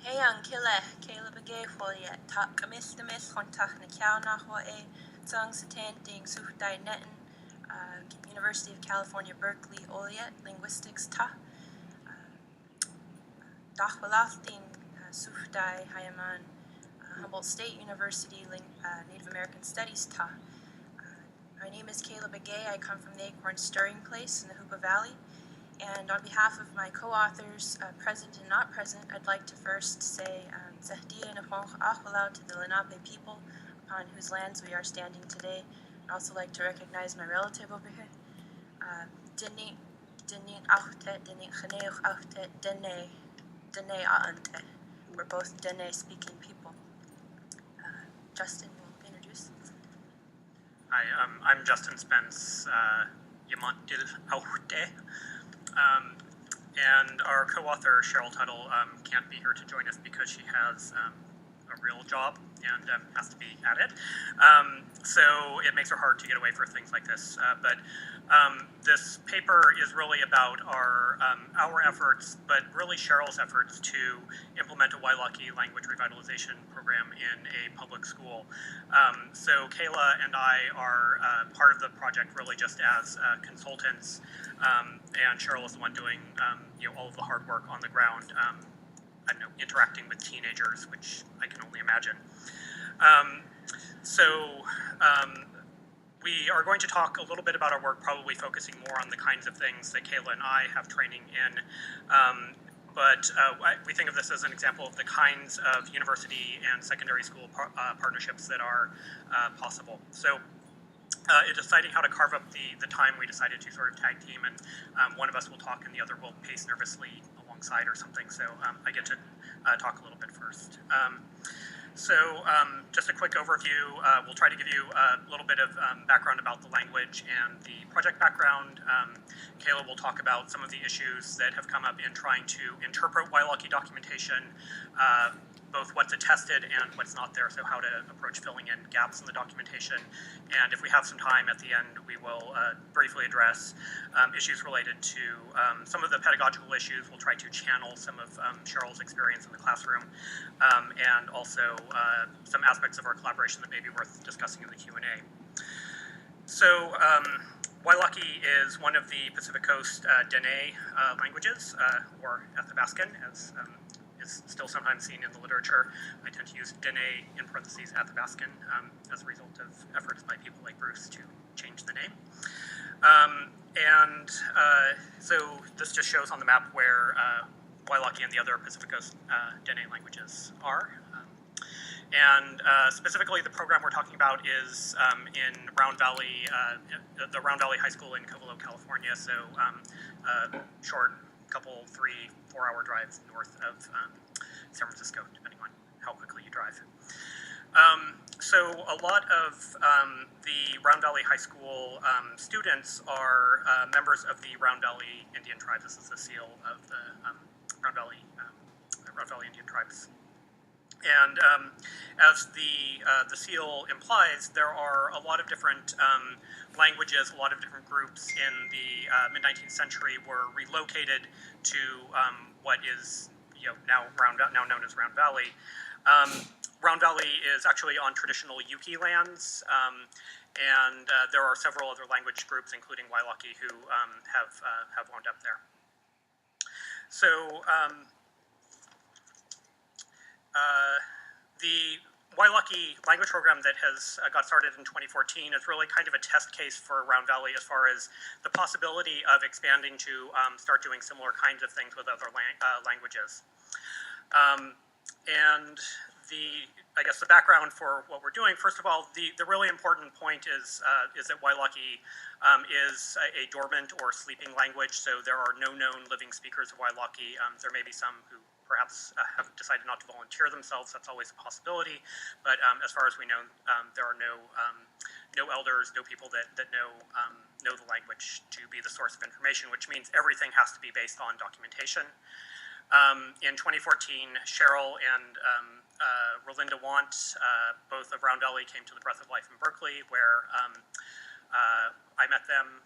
Hey Kayla Begay Folia, Tak Amistamis, Hontach Nakau Nahua, Song Satan, Ding Sufdai Netin, University of California, Berkeley, Oliet, Linguistics Ta, Dachwalaf, Ding Sufdai Hayaman, Humboldt State University, Native American Studies Ta. My name is Kayla Begay. I come from the Acorn Stirring Place in the Hoopa Valley. And on behalf of my co-authors, present and not present, I'd like to first say Zahdia Nahonch Achwalau to the Lenape people upon whose lands we are standing today. I'd also like to recognize my relative over here. Dene Auchtet, Dene Chaneoch Auchtet, Dene Aante. We're both Dene speaking people. Justin will introduce. Hi, I'm Justin Spence, Yamantil Auchte. And our co-author, Cheryl Tuttle, can't be here to join us because she has a real job and has to be at it. So it makes her hard to get away for things like this. But this paper is really about our efforts, but really Cheryl's efforts to implement a Wailaki Language Revitalization Program in a public school. So Kayla and I are part of the project really just as consultants, and Cheryl is the one doing all of the hard work on the ground. I don't know, interacting with teenagers, which I can only imagine. We are going to talk a little bit about our work, probably focusing more on the kinds of things that Kayla and I have training in. But we think of this as an example of the kinds of university and secondary school partnerships that are possible. So in deciding how to carve up the time, we decided to sort of tag team, and one of us will talk and the other will pace nervously alongside or something. So I get to talk a little bit first. Just a quick overview. We'll try to give you a little bit of background about the language and the project background. Kayla will talk about some of the issues that have come up in trying to interpret Wailaki documentation, both what's attested and what's not there, so how to approach filling in gaps in the documentation. And if we have some time at the end, we will briefly address issues related to some of the pedagogical issues. We'll try to channel some of Cheryl's experience in the classroom, and also some aspects of our collaboration that may be worth discussing in the Q&A. So Wailaki is one of the Pacific Coast Dene languages, or Athabascan, as is still sometimes seen in the literature. I tend to use Dene in parentheses Athabascan as a result of efforts by people like Bruce to change the name. So this just shows on the map where Wailaki and the other Pacific Coast Dene languages are. Specifically, the program we're talking about is in Round Valley, the Round Valley High School in Covelo, California. So short, couple 3-4 hour drives north of San Francisco, depending on how quickly you drive. So a lot of the Round Valley High School students are members of the Round Valley Indian tribes. This is the seal of the Round Valley Indian tribes. And as the seal implies, there are a lot of different languages, a lot of different groups in the mid-19th century were relocated to what is now known as Round Valley. Round Valley is actually on traditional Yuki lands, and there are several other language groups, including Wailaki, who have wound up there. So the Wailaki Language Program that has got started in 2014 is really kind of a test case for Round Valley as far as the possibility of expanding to start doing similar kinds of things with other languages. And I guess the background for what we're doing, first of all, the really important point is that Wailaki is a dormant or sleeping language, so there are no known living speakers of Wailaki. There may be some who perhaps have decided not to volunteer themselves. That's always a possibility, but as far as we know, there are no elders, no people that know the language to be the source of information, which means everything has to be based on documentation. In 2014, Cheryl and Rolinda Want, both of Round Valley, came to the Breath of Life in Berkeley, where I met them,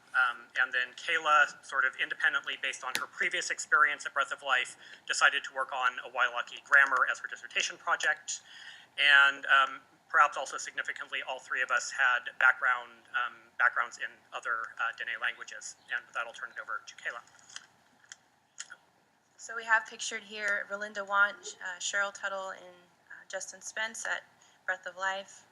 and then Kayla, sort of independently based on her previous experience at Breath of Life, decided to work on a Wailaki grammar as her dissertation project. And perhaps also significantly, all three of us had backgrounds in other Dene languages. And with that, I'll turn it over to Kayla. So we have pictured here Relinda Want, Cheryl Tuttle, and Justin Spence at Breath of Life.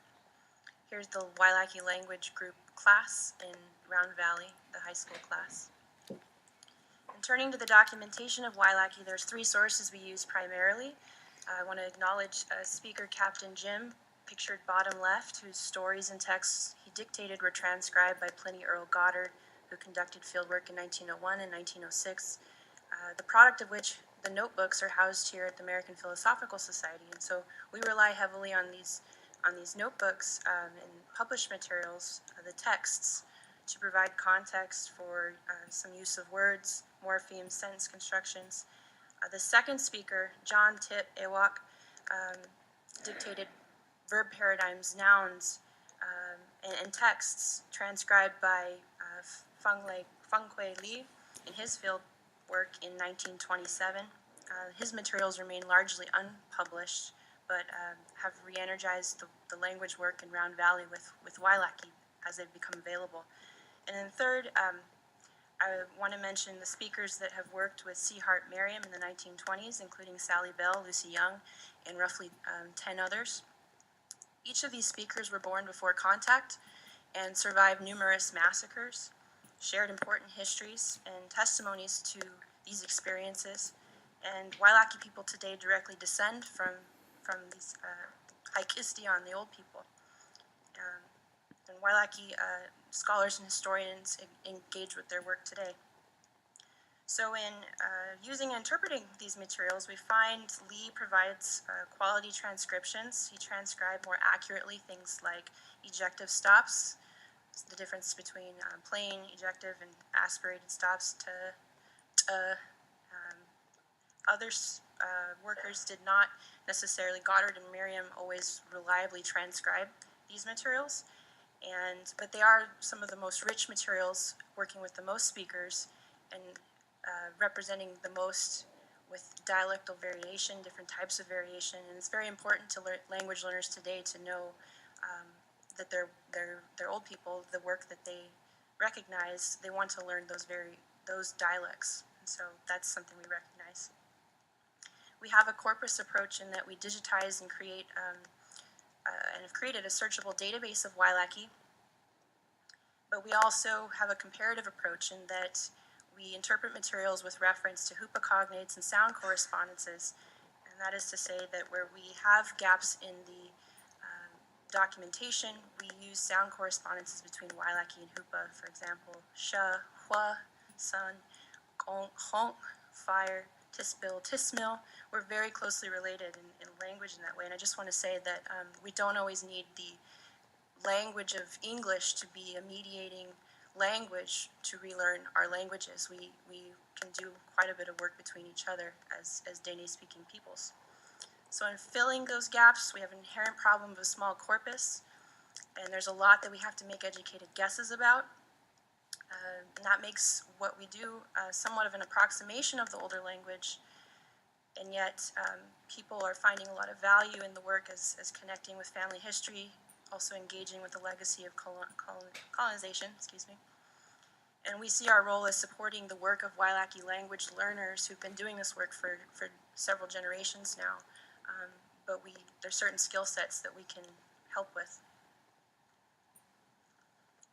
Here's the Wailaki Language Group class in Round Valley, the high school class. And turning to the documentation of Wailaki, there's three sources we use primarily. I want to acknowledge speaker Captain Jim, pictured bottom left, whose stories and texts he dictated were transcribed by Pliny Earl Goddard, who conducted fieldwork in 1901 and 1906, the product of which the notebooks are housed here at the American Philosophical Society. And so we rely heavily on these notebooks and published materials, the texts, to provide context for some use of words, morphemes, sentence constructions. The second speaker, John Tip Ewok, dictated verb paradigms, nouns, and texts transcribed by Fenghui Li in his field work in 1927. His materials remain largely unpublished, but have re-energized the language work in Round Valley with Wailaki as they've become available. And then third, I want to mention the speakers that have worked with C. Hart Merriam in the 1920s, including Sally Bell, Lucy Young, and roughly 10 others. Each of these speakers were born before contact and survived numerous massacres, shared important histories and testimonies to these experiences. And Wailaki people today directly descend from these Haikistion, the old people. And Wailaki scholars and historians engage with their work today. So in using and interpreting these materials, we find Lee provides quality transcriptions. He transcribed more accurately things like ejective stops, the difference between plain, ejective, and aspirated stops to other workers did not necessarily. Goddard and Merriam always reliably transcribe these materials, but they are some of the most rich materials, working with the most speakers and representing the most with dialectal variation, different types of variation. And it's very important to language learners today to know that they're old people, the work that they recognize, they want to learn those dialects. And so that's something we recognize. We have a corpus approach in that we digitize and create and have created a searchable database of Wailaki. But we also have a comparative approach in that we interpret materials with reference to hupa cognates and sound correspondences. And that is to say that where we have gaps in the documentation, we use sound correspondences between Wailaki and hupa. For example, sha, hua, sun, gong, honk, fire, tispil, tismil. We're very closely related in language in that way. And I just want to say that we don't always need the language of English to be a mediating language to relearn our languages. We can do quite a bit of work between each other as Dene-speaking peoples. So in filling those gaps, we have an inherent problem of a small corpus, and there's a lot that we have to make educated guesses about. And that makes what we do somewhat of an approximation of the older language, and yet people are finding a lot of value in the work as connecting with family history, also engaging with the legacy of colonization, And we see our role as supporting the work of Wailaki language learners who've been doing this work for several generations now. But there's certain skill sets that we can help with.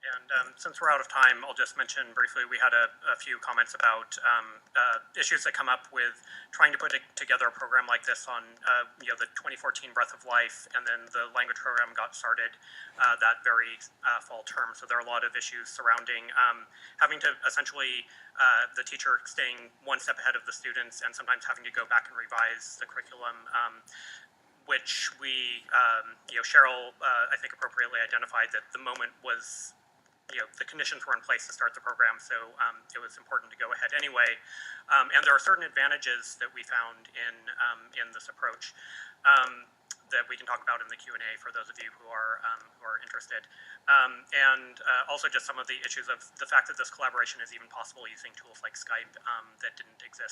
And since we're out of time, I'll just mention briefly, we had a few comments about issues that come up with trying to put together a program like this on the 2014 Breath of Life, and then the language program got started that very fall term. So there are a lot of issues surrounding having to essentially the teacher staying one step ahead of the students and sometimes having to go back and revise the curriculum. Which we, Cheryl, I think appropriately identified that the moment was, the conditions were in place to start the program, so it was important to go ahead anyway. And there are certain advantages that we found in this approach. that we can talk about in the Q&A for those of you who are interested. Also just some of the issues of the fact that this collaboration is even possible using tools like Skype that didn't exist